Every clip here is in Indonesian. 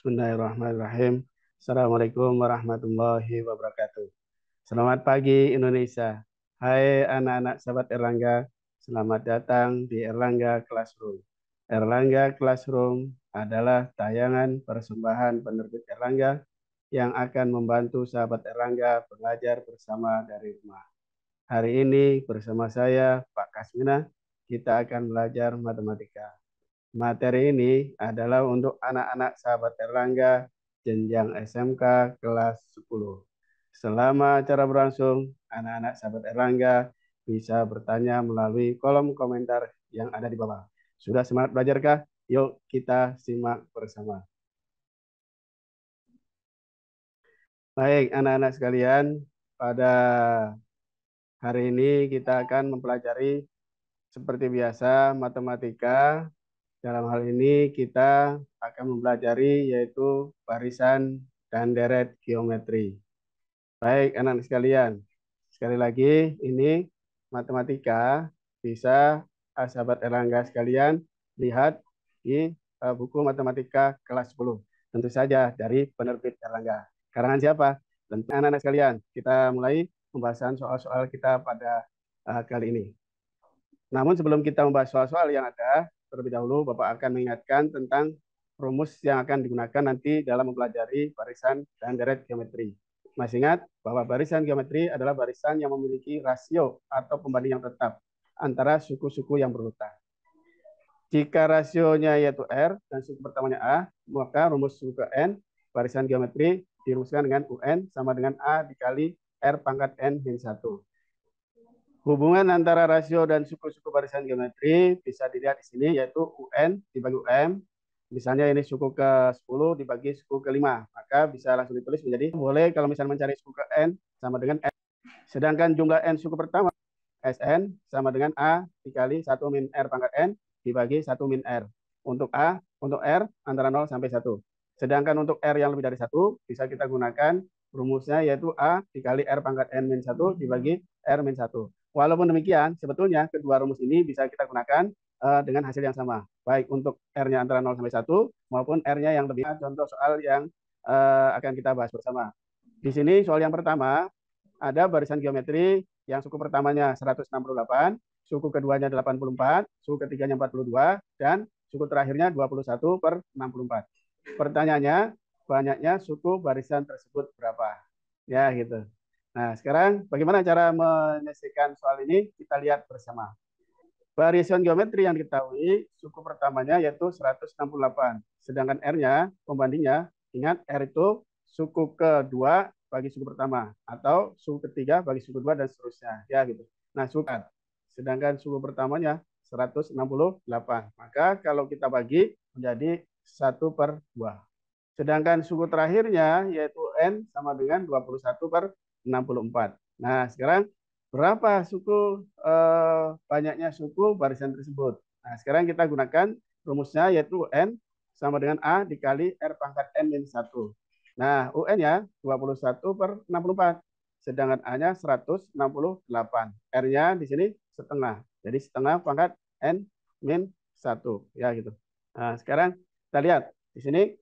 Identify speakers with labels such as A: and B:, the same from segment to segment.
A: Bismillahirrahmanirrahim. Assalamualaikum warahmatullahi wabarakatuh. Selamat pagi Indonesia. Hai anak-anak sahabat Erlangga, selamat datang di Erlangga Classroom. Erlangga Classroom adalah tayangan persembahan penerbit Erlangga yang akan membantu sahabat Erlangga belajar bersama dari rumah. Hari ini bersama saya, Pak Kasmina, kita akan belajar matematika. Materi ini adalah untuk anak-anak sahabat Erlangga jenjang SMK kelas 10. Selama acara berlangsung, anak-anak sahabat Erlangga bisa bertanya melalui kolom komentar yang ada di bawah. Sudah semangat belajarkah? Yuk kita simak bersama. Baik, anak-anak sekalian, pada hari ini kita akan mempelajari seperti biasa matematika. Dalam hal ini kita akan mempelajari yaitu barisan dan deret geometri. Baik, anak-anak sekalian. Sekali lagi, ini matematika bisa sahabat Erlangga sekalian lihat di buku matematika kelas 10. Tentu saja dari penerbit Erlangga. Karangan siapa? Tentu anak-anak sekalian. Kita mulai pembahasan soal-soal kita pada kali ini. Namun sebelum kita membahas soal-soal yang ada, terlebih dahulu Bapak akan mengingatkan tentang rumus yang akan digunakan nanti dalam mempelajari barisan dan deret geometri. Masih ingat bahwa barisan geometri adalah barisan yang memiliki rasio atau pembanding yang tetap antara suku-suku yang berurutan. Jika rasionya yaitu R dan suku pertamanya A, maka rumus suku N barisan geometri dirumuskan dengan UN sama dengan A dikali R pangkat N min 1. Hubungan antara rasio dan suku-suku barisan geometri bisa dilihat di sini yaitu UN dibagi UM. Misalnya ini suku ke-10 dibagi suku ke-5. Maka bisa langsung ditulis menjadi boleh kalau misalnya mencari suku ke N sama dengan N. Sedangkan jumlah N suku pertama SN sama dengan A dikali 1 min R pangkat N dibagi 1 min R. Untuk A, untuk R antara 0 sampai 1. Sedangkan untuk R yang lebih dari 1 bisa kita gunakan rumusnya yaitu A dikali R pangkat N min 1 dibagi R min 1. Walaupun demikian, sebetulnya kedua rumus ini bisa kita gunakan dengan hasil yang sama. Baik untuk R-nya antara 0 sampai 1 maupun R-nya yang lebih. Contoh soal yang akan kita bahas bersama. Di sini soal yang pertama, ada barisan geometri yang suku pertamanya 168, suku keduanya 84, suku ketiganya 42, dan suku terakhirnya 21/64. Pertanyaannya, banyaknya suku barisan tersebut berapa? Ya, gitu. Nah, sekarang bagaimana cara menyelesaikan soal ini? Kita lihat bersama. Barisan geometri yang diketahui, suku pertamanya yaitu 168. Sedangkan R-nya, pembandingnya, ingat R itu suku kedua bagi suku pertama. Atau suku ketiga bagi suku kedua dan seterusnya. Ya gitu. Nah, suku. Sedangkan suku pertamanya 168. Maka kalau kita bagi menjadi 1/2. Sedangkan suku terakhirnya yaitu N sama dengan 21/64. Nah, sekarang berapa suku banyaknya suku barisan tersebut? Nah, sekarang kita gunakan rumusnya yaitu N sama dengan A dikali R pangkat N min 1. Nah, UN-nya 21/64. Sedangkan A-nya 168. R-nya di sini setengah. Jadi setengah pangkat N min 1. Ya, gitu. Nah, sekarang kita lihat. Di sini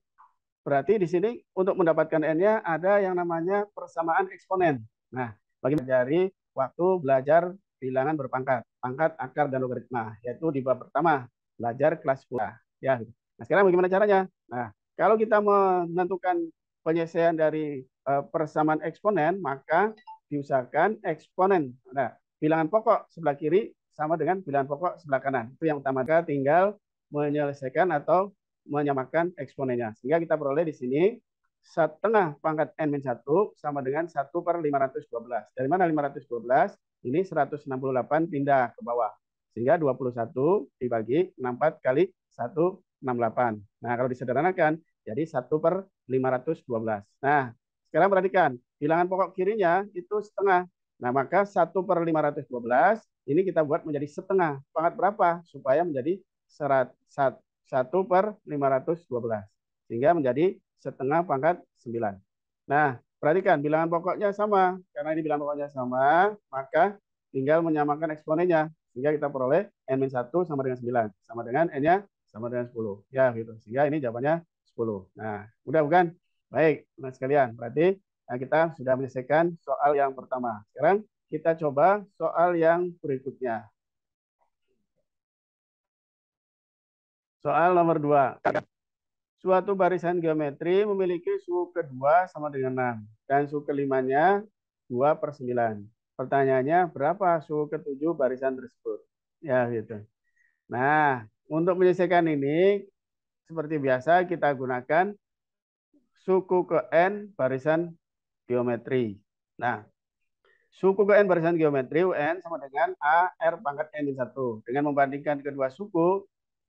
A: berarti di sini untuk mendapatkan N-nya ada yang namanya persamaan eksponen. Nah, bagi dari waktu belajar bilangan berpangkat, pangkat, akar, dan logaritma, yaitu di bab pertama, belajar kelas 10. Ya. Nah, sekarang bagaimana caranya? Nah, kalau kita menentukan penyelesaian dari persamaan eksponen, maka diusahakan eksponen. Nah, bilangan pokok sebelah kiri sama dengan bilangan pokok sebelah kanan. Itu yang utama. Kita tinggal menyelesaikan atau menyamakan eksponennya. Sehingga kita peroleh di sini setengah pangkat N-1 sama dengan 1/512. Dari mana 512? Ini 168 pindah ke bawah. Sehingga 21 dibagi 64 kali 168. Nah, kalau disederhanakan, jadi 1/512. Nah, sekarang perhatikan, bilangan pokok kirinya itu setengah. Nah, maka 1/512 ini kita buat menjadi setengah. Pangkat berapa? Supaya menjadi 1/512. Sehingga menjadi setengah pangkat 9. Nah, perhatikan bilangan pokoknya sama. Karena ini bilangan pokoknya sama, maka tinggal menyamakan eksponennya. Sehingga kita peroleh N-1 sama dengan 9. Sama dengan N-nya sama dengan 10. Ya, gitu. Sehingga ini jawabannya 10. Nah, mudah bukan? Baik, nah sekalian. Berarti kita sudah menyelesaikan soal yang pertama. Sekarang kita coba soal yang berikutnya. Soal nomor 2. Suatu barisan geometri memiliki suku kedua sama dengan 6 dan suku kelimanya 2 per 9. Pertanyaannya, berapa suku ketujuh barisan tersebut? Ya, gitu. Nah, untuk menyelesaikan ini, seperti biasa kita gunakan suku ke N barisan geometri. Nah, suku ke N barisan geometri UN sama dengan A R pangkat N-1. Dengan membandingkan kedua suku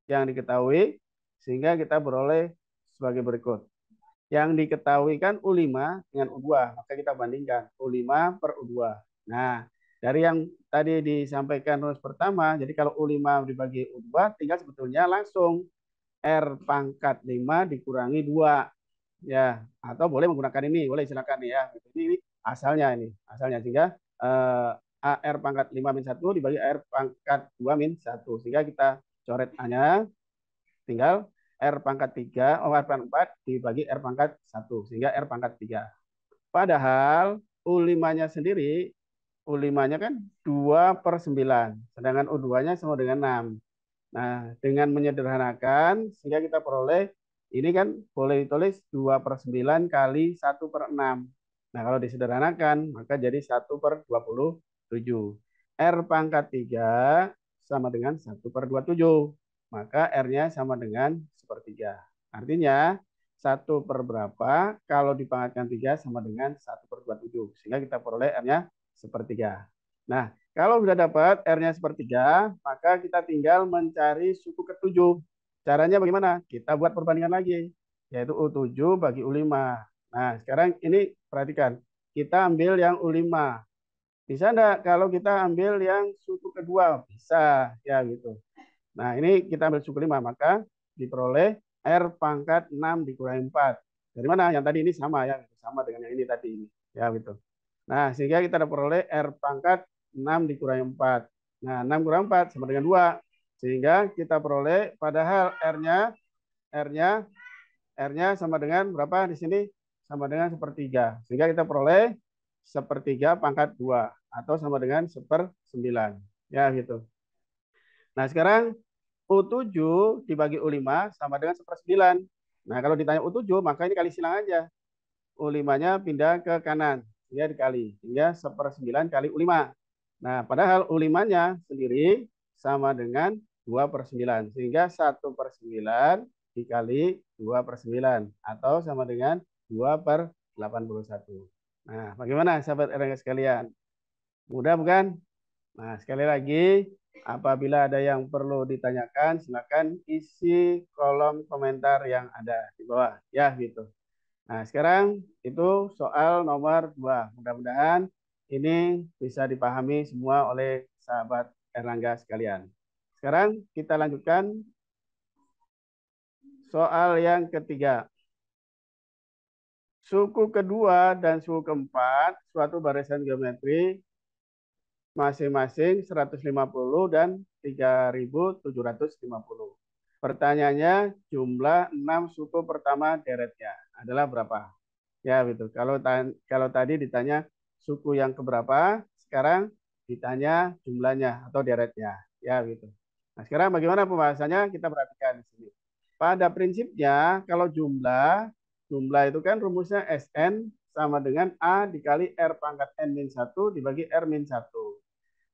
A: yang diketahui, sehingga kita beroleh sebagai berikut. Yang diketahui kan U5 dengan U2, maka kita bandingkan U5 per U2. Nah, dari yang tadi disampaikan rumus pertama, jadi kalau U5 dibagi U2, tinggal sebetulnya langsung R pangkat 5 dikurangi 2. Ya, atau boleh menggunakan ini, boleh silakan nih ya. Ini asalnya ini, asalnya sehingga AR pangkat 5 min 1 dibagi AR pangkat 2 min 1. Sehingga kita coret A-nya, tinggal R pangkat 3, R pangkat 4 dibagi R pangkat 1. Sehingga R pangkat 3. Padahal U5-nya sendiri, U5-nya kan 2 per 9. Sedangkan U2-nya sama dengan 6. Nah, dengan menyederhanakan, sehingga kita peroleh, ini kan boleh ditulis 2 per 9 kali 1 per 6. Nah, kalau disederhanakan, maka jadi 1 per 27. R pangkat 3 sama dengan 1 per 27. Maka R-nya sama dengan sepertiga. Artinya, 1 per berapa, kalau dipangkatkan 3 sama dengan 1 per 27. Sehingga kita peroleh R-nya sepertiga. Nah, kalau sudah dapat R-nya sepertiga, maka kita tinggal mencari suku ketujuh. Caranya bagaimana? Kita buat perbandingan lagi, yaitu U7 bagi U5. Nah, sekarang ini perhatikan. Kita ambil yang U5. Bisa enggak kalau kita ambil yang suku kedua? Bisa, ya gitu. Nah, ini kita ambil suku 5, maka diperoleh R pangkat 6 dikurangi 4. Dari mana? Yang tadi ini sama ya, sama dengan yang ini tadi ini. Ya gitu. Nah, sehingga kita dapat peroleh R pangkat 6 dikurangi 4. Nah, 6 kurang 4 sama dengan 2. Sehingga kita peroleh padahal R-nya R-nya R-nya sama dengan berapa di sini? Sama dengan sepertiga. Sehingga kita peroleh sepertiga pangkat 2 atau sama dengan 1/9. Ya gitu. Nah, sekarang U7 dibagi U5 sama dengan 1/9. Nah, kalau ditanya U7, maka ini kali silang aja. U5-nya pindah ke kanan, ya dikali. Hingga 1/9 kali U5. Nah, padahal U5-nya sendiri sama dengan 2 per 9. Sehingga 1/9 dikali 2 per 9. Atau sama dengan 2 per 81. Nah, bagaimana sahabat RNG sekalian? Mudah bukan? Nah, sekali lagi, apabila ada yang perlu ditanyakan, silakan isi kolom komentar yang ada di bawah. Ya, gitu. Nah, sekarang itu soal nomor 2. Mudah-mudahan ini bisa dipahami semua oleh sahabat Erlangga sekalian. Sekarang kita lanjutkan soal yang ketiga. Suku kedua dan suku keempat suatu barisan geometri masing-masing 150 dan 3.750. Pertanyaannya jumlah 6 suku pertama deretnya adalah berapa? Ya gitu. Kalau tadi ditanya suku yang keberapa, sekarang ditanya jumlahnya atau deretnya. Ya gitu. Nah, sekarang bagaimana pembahasannya? Kita perhatikan di sini. Pada prinsipnya kalau jumlah itu kan rumusnya Sn sama dengan A dikali R pangkat N-1 dibagi R-1.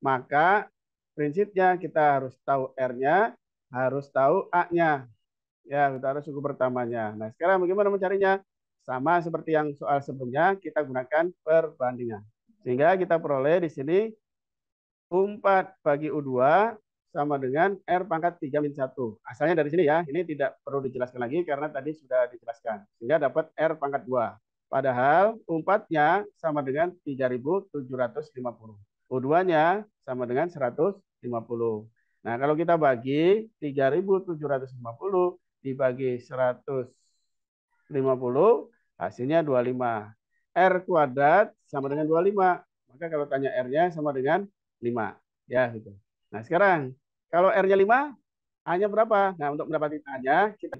A: Maka prinsipnya kita harus tahu R-nya, harus tahu A-nya. Ya, kita harus suku pertamanya. Nah, sekarang bagaimana mencarinya? Sama seperti yang soal sebelumnya, kita gunakan perbandingan. Sehingga kita peroleh di sini U4 bagi U2 sama dengan R pangkat 3 min 1. Asalnya dari sini ya, ini tidak perlu dijelaskan lagi karena tadi sudah dijelaskan. Sehingga dapat R pangkat 2. Padahal U4-nya sama dengan 3.750. U2-nya sama dengan 150. Nah, kalau kita bagi 3.750 dibagi 150, hasilnya 25. R kuadrat sama dengan 25. Maka kalau tanya R-nya sama dengan 5. Ya, gitu. Nah, sekarang kalau R-nya 5, A-nya berapa? Nah, untuk mendapatkan A-nya, kita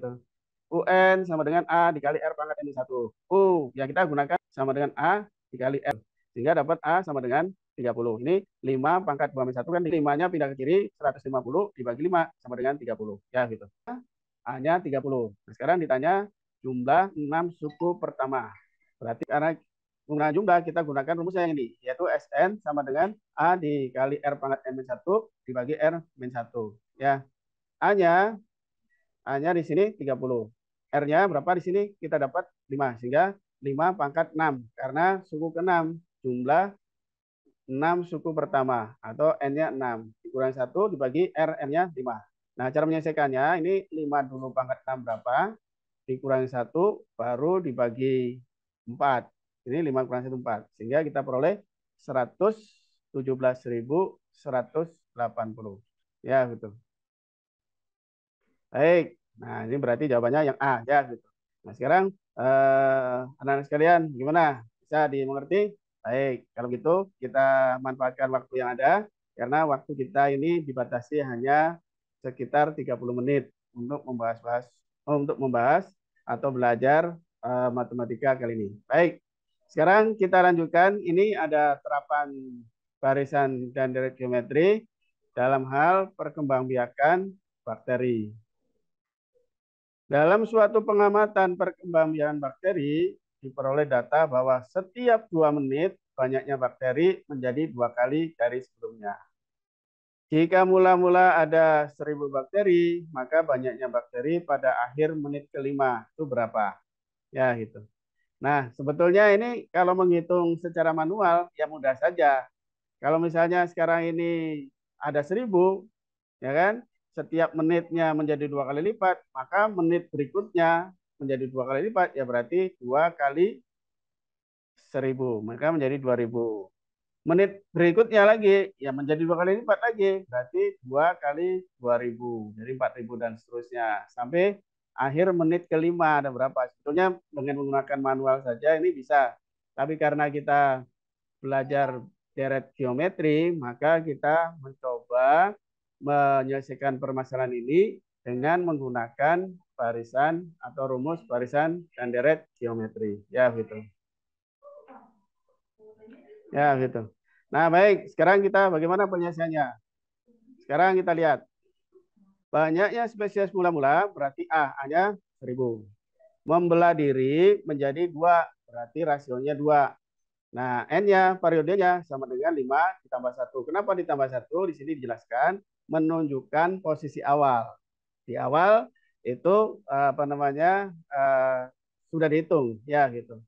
A: UN sama dengan A dikali R pangkat N-1. U yang kita gunakan sama dengan A dikali R. Sehingga dapat A sama dengan 30. Ini 5 pangkat 2 min 1 kan 5-nya pindah ke kiri, 150 dibagi 5 sama dengan 30. Ya gitu. A-nya 30. Nah, sekarang ditanya jumlah 6 suku pertama. Berarti karena penggunaan jumlah kita gunakan rumusnya yang ini, yaitu Sn sama dengan A dikali R pangkat N-1 dibagi R-1. Ya. A-nya A-nya di sini 30. R-nya berapa di sini? Kita dapat 5. Sehingga 5 pangkat 6. Karena suku ke-6. Jumlah 6 suku pertama. Atau N-nya 6. Dikurangi 1 dibagi R, N-nya 5. Nah, cara menyelesaikannya ini 5 dulu pangkat 6 berapa? Dikurangi 1 baru dibagi 4. Ini 5 kurangi 1, 4. Sehingga kita peroleh 117.180. Ya, gitu. Baik. Nah, ini berarti jawabannya yang A ya gitu. Nah, sekarang anak-anak sekalian gimana? Bisa dimengerti? Baik, kalau gitu kita manfaatkan waktu yang ada karena waktu kita ini dibatasi hanya sekitar 30 menit untuk membahas atau belajar matematika kali ini. Baik. Sekarang kita lanjutkan. Ini ada terapan barisan dan deret geometri dalam hal perkembangbiakan bakteri. Dalam suatu pengamatan perkembangbiakan bakteri, diperoleh data bahwa setiap 2 menit banyaknya bakteri menjadi 2 kali dari sebelumnya. Jika mula-mula ada 1000 bakteri, maka banyaknya bakteri pada akhir menit kelima itu berapa? Ya gitu. Nah, sebetulnya ini kalau menghitung secara manual ya mudah saja. Kalau misalnya sekarang ini ada 1000, ya kan? Setiap menitnya menjadi 2 kali lipat, maka menit berikutnya menjadi 2 kali lipat, ya berarti 2 kali 1000, maka menjadi 2000. Menit berikutnya lagi, ya menjadi 2 kali lipat lagi, berarti 2 kali 2000, jadi 4000 dan seterusnya. Sampai akhir menit kelima ada berapa? Sebetulnya dengan menggunakan manual saja ini bisa. Tapi karena kita belajar deret geometri, maka kita mencoba menyelesaikan permasalahan ini dengan menggunakan barisan atau rumus barisan dan deret geometri. Ya, gitu. Ya, gitu. Nah, baik. Sekarang kita bagaimana penyelesaiannya? Sekarang kita lihat. Banyaknya spesies mula-mula berarti A-nya 1000. Membelah diri menjadi 2, berarti rasionya 2. Nah, N-nya, periodenya sama dengan 5 ditambah 1. Kenapa ditambah 1? Di sini dijelaskan menunjukkan posisi awal. Di awal itu apa namanya sudah dihitung ya gitu.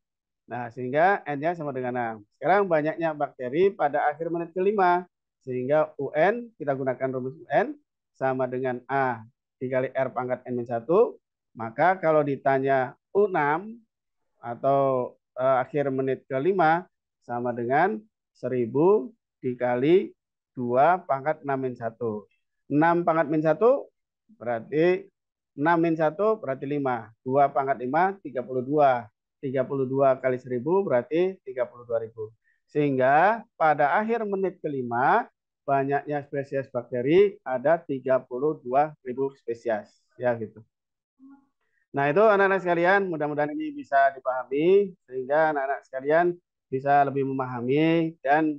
A: Nah, sehingga N-nya sama dengan 6. Sekarang banyaknya bakteri pada akhir menit kelima. Sehingga UN, kita gunakan rumus UN, sama dengan A dikali R pangkat N-1. Maka kalau ditanya U6 atau akhir menit kelima, sama dengan 1000 dikali 2 pangkat 6 min 1. 6 pangkat min 1 berarti 6 min 1 berarti 5. 2 pangkat 5, 32. 32 kali 1000 berarti 32.000. Sehingga pada akhir menit kelima, banyaknya spesies bakteri ada 32.000 spesies. Ya gitu. Nah, itu anak-anak sekalian, mudah-mudahan ini bisa dipahami sehingga anak-anak sekalian bisa lebih memahami dan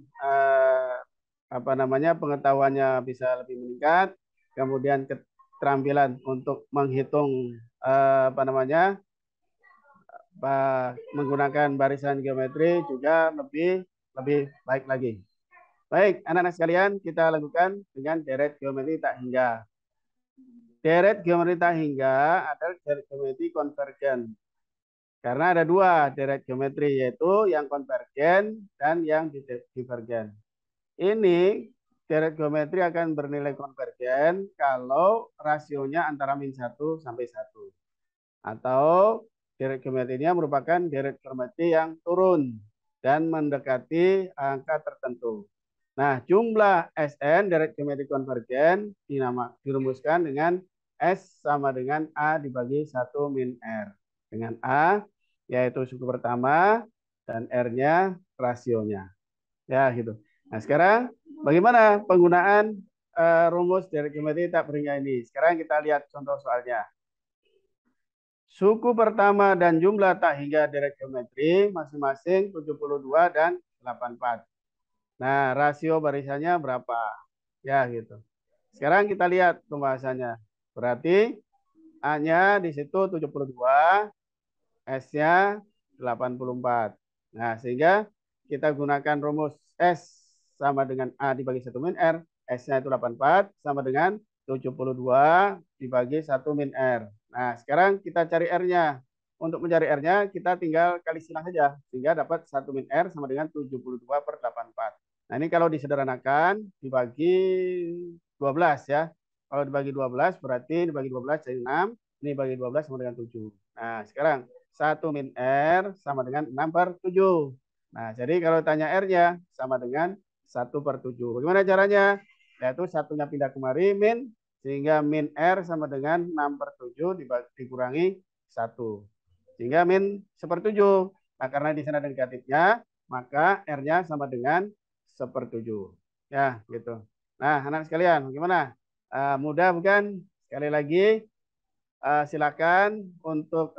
A: apa namanya pengetahuannya bisa lebih meningkat, kemudian keterampilan untuk menghitung apa namanya menggunakan barisan geometri juga lebih lebih baik lagi. Baik, anak-anak sekalian, kita lakukan dengan deret geometri tak hingga. Deret geometri tak hingga adalah deret geometri konvergen. Karena ada 2 deret geometri, yaitu yang konvergen dan yang divergen. Ini deret geometri akan bernilai konvergen kalau rasionya antara min 1 sampai 1. Atau deret geometrinya merupakan deret geometri yang turun dan mendekati angka tertentu. Nah, jumlah Sn deret geometri konvergen dirumuskan dengan S sama dengan A dibagi 1 min R. Dengan A yaitu suku pertama dan R-nya rasionya. Ya, gitu. Nah, sekarang bagaimana penggunaan rumus deret geometri tak beringa ini? Sekarang kita lihat contoh soalnya. Suku pertama dan jumlah tak hingga deret geometri masing-masing 72 dan 84. Nah, rasio barisannya berapa? Ya, gitu. Sekarang kita lihat pembahasannya. Berarti A-nya di situ 72, S-nya 84. Nah, sehingga kita gunakan rumus S sama dengan A dibagi 1 min R. S-nya itu 84 sama dengan 72 dibagi 1 min R. Nah, sekarang kita cari R-nya. Untuk mencari R-nya, kita tinggal kali silang saja. Sehingga dapat 1 min R sama dengan 72 per 84. Nah, ini kalau disederhanakan, dibagi 12 ya. Kalau dibagi 12, berarti dibagi 12 jadi 6. Ini bagi 12 sama dengan 7. Nah, sekarang 1 min R sama dengan 6 per 7. Nah, jadi kalau tanya R-nya sama dengan 1 per 7. Bagaimana caranya? Yaitu satunya pindah kemari, min, sehingga min R sama dengan 6 per 7 dikurangi 1. Sehingga min 1/7. Nah, karena di sana ada negatifnya, maka R-nya sama dengan 1/7. Ya, gitu. Nah, anak sekalian, bagaimana? Mudah bukan? Sekali lagi, silakan untuk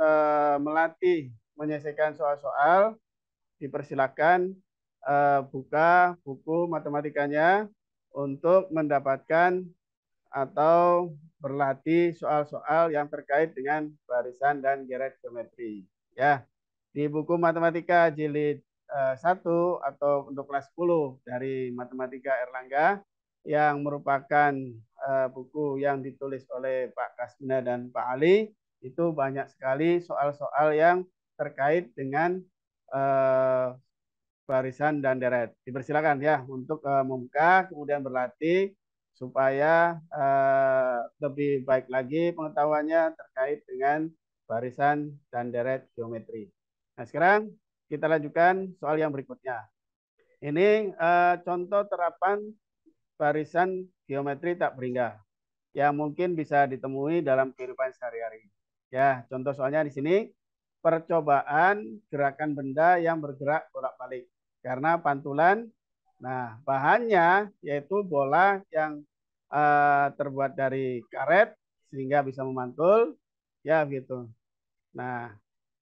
A: melatih menyelesaikan soal-soal. Dipersilakan buka buku matematikanya untuk mendapatkan atau berlatih soal-soal yang terkait dengan barisan dan geret geometri. Ya, di buku matematika jilid 1 atau untuk kelas 10 dari Matematika Erlangga yang merupakan buku yang ditulis oleh Pak Kasmina dan Pak Ali, itu banyak sekali soal-soal yang terkait dengan eh, barisan dan deret. Dipersilakan ya untuk membuka kemudian berlatih supaya lebih baik lagi pengetahuannya terkait dengan barisan dan deret geometri. Nah, sekarang kita lanjutkan soal yang berikutnya. Ini contoh terapan barisan geometri tak berhingga yang mungkin bisa ditemui dalam kehidupan sehari-hari. Ya, contoh soalnya di sini percobaan gerakan benda yang bergerak bolak-balik karena pantulan. Nah, bahannya yaitu bola yang terbuat dari karet sehingga bisa memantul, ya gitu. Nah,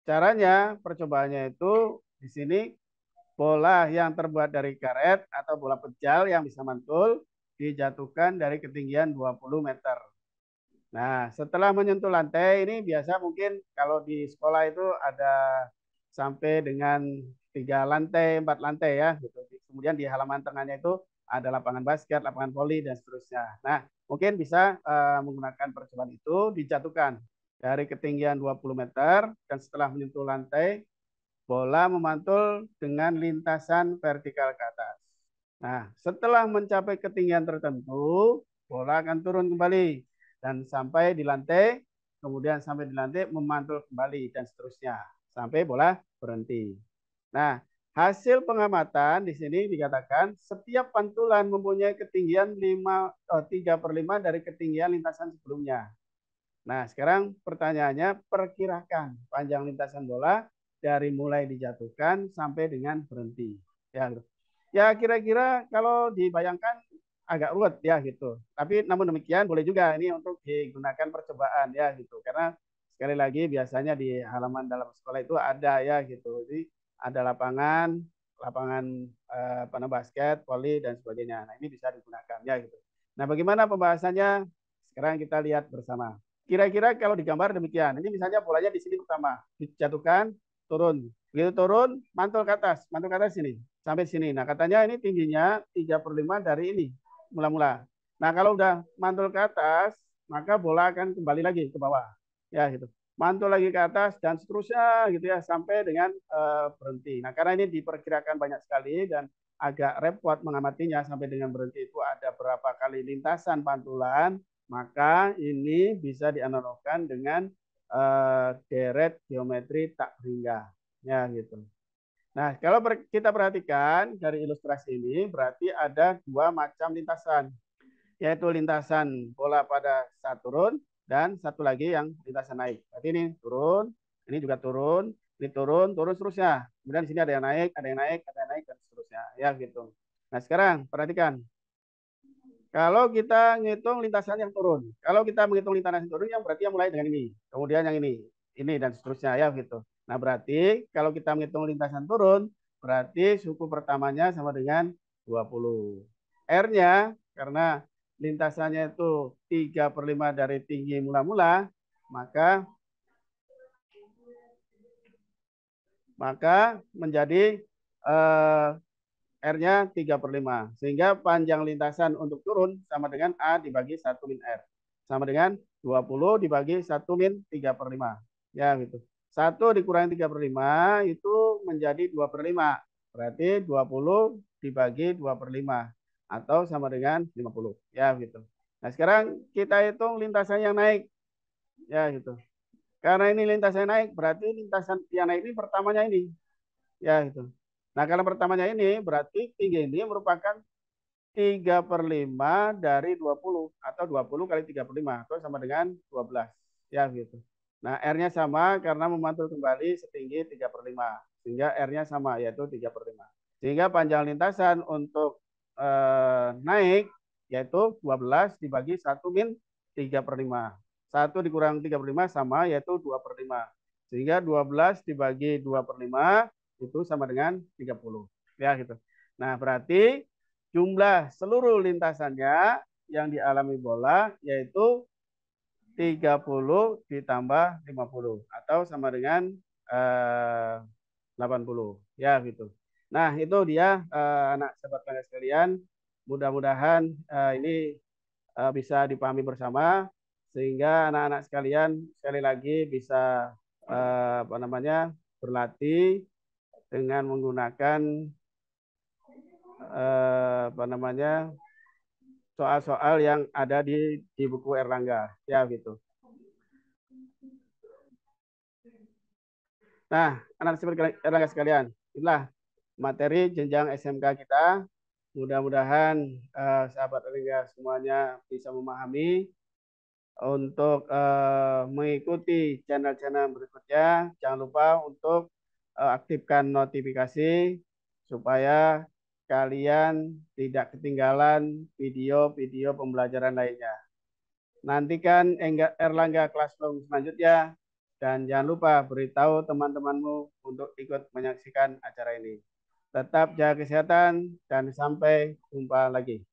A: caranya percobaannya itu di sini bola yang terbuat dari karet atau bola pejal yang bisa mantul dijatuhkan dari ketinggian 20 meter. Nah, setelah menyentuh lantai ini biasa mungkin kalau di sekolah itu ada sampai dengan 3 lantai, 4 lantai ya. Gitu. Kemudian di halaman tengahnya itu ada lapangan basket, lapangan voli dan seterusnya. Nah, mungkin bisa menggunakan percobaan itu dijatuhkan dari ketinggian 20 meter dan setelah menyentuh lantai, bola memantul dengan lintasan vertikal ke atas. Nah, setelah mencapai ketinggian tertentu, bola akan turun kembali dan sampai di lantai, kemudian sampai di lantai memantul kembali dan seterusnya sampai bola berhenti. Nah, hasil pengamatan di sini dikatakan setiap pantulan mempunyai ketinggian 3/5 dari ketinggian lintasan sebelumnya. Nah, sekarang pertanyaannya perkirakan panjang lintasan bola dari mulai dijatuhkan sampai dengan berhenti. Ya, ya kira-kira kalau dibayangkan agak ruwet ya gitu. Tapi namun demikian boleh juga ini untuk digunakan percobaan ya gitu. Karena sekali lagi biasanya di halaman dalam sekolah itu ada ya gitu. Jadi ada lapangan, lapangan basket, voli dan sebagainya. Nah, ini bisa digunakan ya gitu. Nah, bagaimana pembahasannya? Sekarang kita lihat bersama. Kira-kira kalau digambar demikian. Ini misalnya bolanya di sini pertama, dijatuhkan, turun. Begitu turun, mantul ke atas sini, sampai sini. Nah, katanya ini tingginya 3/5 dari ini, mula-mula. Nah, kalau udah mantul ke atas, maka bola akan kembali lagi ke bawah. Ya, gitu. Mantul lagi ke atas dan seterusnya gitu ya, sampai dengan berhenti. Nah, karena ini diperkirakan banyak sekali dan agak repot mengamatinya sampai dengan berhenti itu ada berapa kali lintasan pantulan, maka ini bisa dianalogkan dengan deret geometri tak berhingga. Ya, gitu. Nah, kalau kita perhatikan dari ilustrasi ini, berarti ada 2 macam lintasan, yaitu lintasan bola pada saat turun dan satu lagi yang lintasan naik. Berarti ini turun, ini juga turun, ini turun, turun seterusnya. Kemudian di sini ada yang naik, ada yang naik, ada yang naik dan seterusnya. Ya, gitu. Nah, sekarang perhatikan. Kalau kita ngitung lintasan yang turun, kalau kita menghitung lintasan yang turun, yang berarti yang mulai dengan ini, kemudian yang ini. ini dan seterusnya ya gitu. Nah, berarti kalau kita menghitung lintasan turun, berarti suku pertamanya sama dengan 20. R-nya karena lintasannya itu 3/5 dari tinggi mula-mula, maka menjadi eh, R-nya 3/5. Sehingga panjang lintasan untuk turun sama dengan A dibagi 1 min R. Sama dengan 20 dibagi 1 min 3/5. Ya gitu. 1 dikurangi 3/5 itu menjadi 2/5. Berarti 20 dibagi 2/5. Atau sama dengan 50. Ya gitu. Nah sekarang kita hitung lintasan yang naik. Ya gitu. Karena ini lintasan naik, berarti lintasan yang naik ini pertamanya ini. Ya gitu. Nah kalau pertamanya ini berarti tinggi ini merupakan 3/5 dari 20 atau 20 kali 3/5 atau sama dengan 12 ya gitu. Nah R-nya sama karena memantul kembali setinggi 3/5 sehingga R-nya sama yaitu 3/5. Sehingga panjang lintasan untuk naik yaitu 12 dibagi 1 min 3/5. 1 dikurang 3/5 sama yaitu 2/5. Sehingga 12 dibagi 2/5 itu sama dengan 30. Ya gitu. Nah, berarti jumlah seluruh lintasannya yang dialami bola yaitu 30 ditambah 50 atau sama dengan 80 ya gitu. Nah, itu dia anak sahabat kalian sekalian. Mudah-mudahan ini bisa dipahami bersama sehingga anak-anak sekalian sekali lagi bisa apa namanya berlatih dengan menggunakan apa namanya soal-soal yang ada di buku Erlangga ya gitu. Nah, anak seperti Erlangga sekalian, inilah materi jenjang SMK kita. Mudah-mudahan sahabat Erlangga semuanya bisa memahami untuk mengikuti channel-channel berikutnya. Jangan lupa untuk aktifkan notifikasi supaya kalian tidak ketinggalan video-video pembelajaran lainnya. Nantikan Erlangga Classroom selanjutnya dan jangan lupa beritahu teman-temanmu untuk ikut menyaksikan acara ini. Tetap jaga kesehatan dan sampai jumpa lagi.